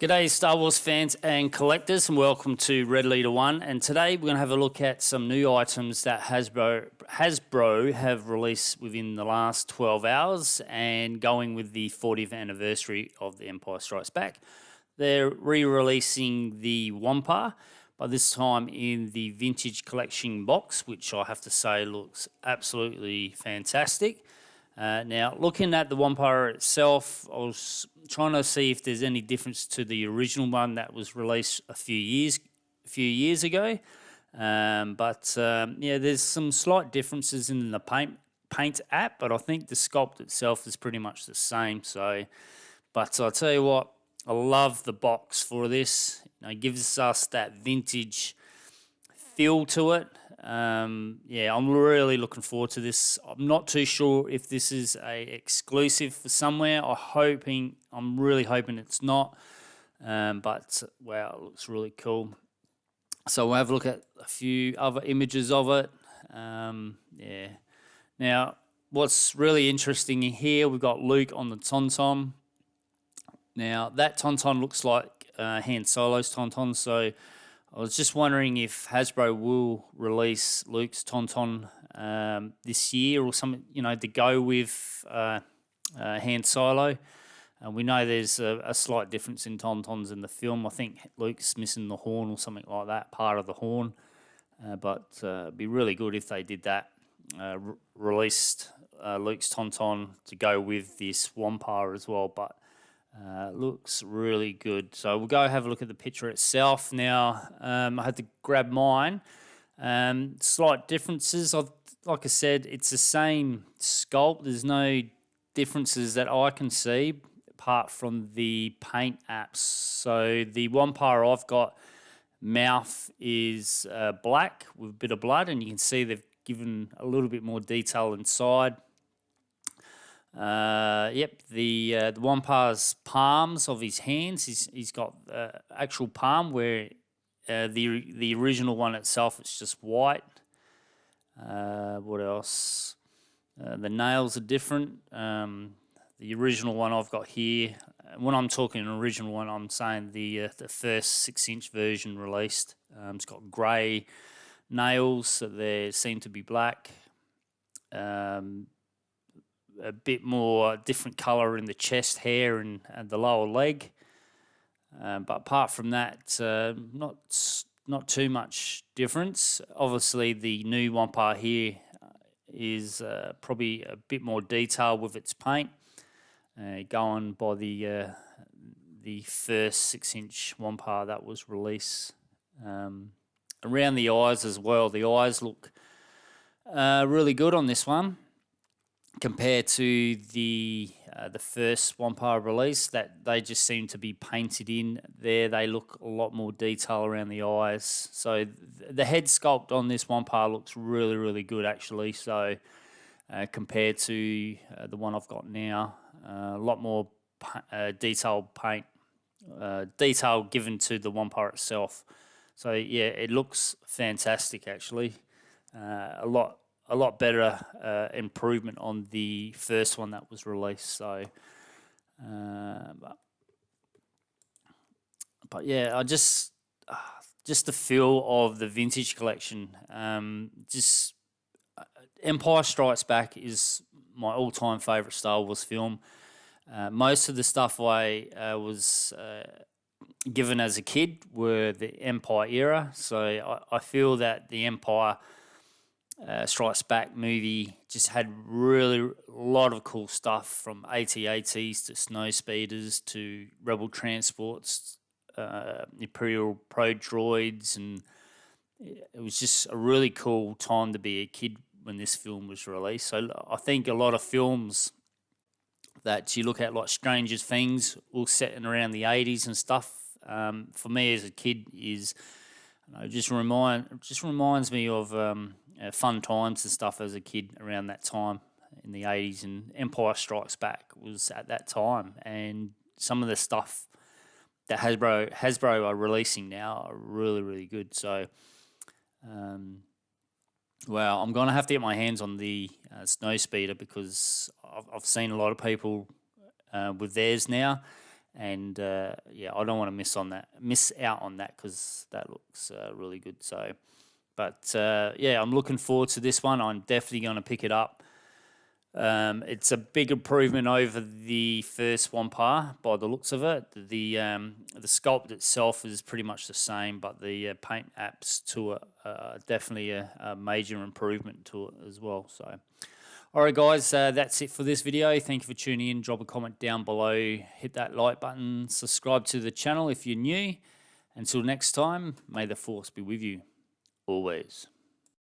G'day Star Wars fans and collectors, and welcome to Red Leader 1. And today we're going to have a look at some new items that Hasbro have released within the last 12 hours, and going with the 40th anniversary of The Empire Strikes Back. They're re-releasing the Wampa, but this time in the vintage collection box, which I have to say looks absolutely fantastic. Now, looking at the Wampa itself, I was trying to see if there's any difference to the original one that was released a few years ago. Yeah, there's some slight differences in the paint app, but I think the sculpt itself is pretty much the same. But I'll tell you what, I love the box for this. It gives us that vintage feel to it. Yeah, I'm really looking forward to this. I'm not too sure if this is a exclusive for somewhere. I'm really hoping it's not. But wow, it looks really cool. So we'll have a look at a few other images of it. Yeah. Now, what's really interesting in here, we've got Luke on the Tauntaun. Now, that Tauntaun looks like Han Solo's Tauntaun, so I was just wondering if Hasbro will release Luke's Tauntaun this year or something, to go with Han Solo. We know there's a slight difference in Tauntauns in the film. I think Luke's missing the horn or something like that, part of the horn. But it'd be really good if they did that, released Luke's Tauntaun to go with this Wampa as well. But looks really good. So we'll go have a look at the picture itself. Now, I had to grab mine. Slight differences. Like I said, it's the same sculpt. There's no differences that I can see apart from the paint apps. So the Wampa I've got, mouth is black with a bit of blood, and you can see they've given a little bit more detail inside. The Wampa's palms of his hands, he's got actual palm, where the original one itself, it's just white. What else? The nails are different. The original one I've got here, when I'm talking an original one, I'm saying the first 6-inch version released. It's got grey nails, so they seem to be black. A bit more different colour in the chest hair and the lower leg. But apart from that, not too much difference. Obviously, the new Wampa here is probably a bit more detail with its paint, going by the first 6-inch Wampa that was released. Around the eyes as well, the eyes look really good on this one, compared to the first Wampa release, that they just seem to be painted in there. They look a lot more detail around the eyes. So the head sculpt on this Wampa looks really, really good actually. So compared to the one I've got now, a lot more detailed paint, detail given to the Wampa itself. So yeah, it looks fantastic actually. A lot better improvement on the first one that was released. So, but yeah, I just the feel of the vintage collection. Empire Strikes Back is my all-time favourite Star Wars film. Most of the stuff I was given as a kid were the Empire era, so I feel that the Empire Strikes Back movie just had really a lot of cool stuff, from AT-ATs to snow speeders to rebel transports, Imperial Pro droids, and it was just a really cool time to be a kid when this film was released. So I think a lot of films that you look at, like Stranger Things, all set in around the 80s and stuff, for me as a kid is, just reminds me of fun times and stuff as a kid around that time in the 80s, and Empire Strikes Back was at that time, and some of the stuff that Hasbro are releasing now are really, really good. So, well, I'm going to have to get my hands on the Snow Speeder, because I've seen a lot of people with theirs now, And yeah, I don't want to miss out on that, because that looks really good. So, but yeah, I'm looking forward to this one. I'm definitely going to pick it up. It's a big improvement over the first Wampa by the looks of it. The sculpt itself is pretty much the same, but the paint apps to it are definitely a major improvement to it as well. So, all right, guys, that's it for this video. Thank you for tuning in. Drop a comment down below. Hit that like button. Subscribe to the channel if you're new. Until next time, may the force be with you always.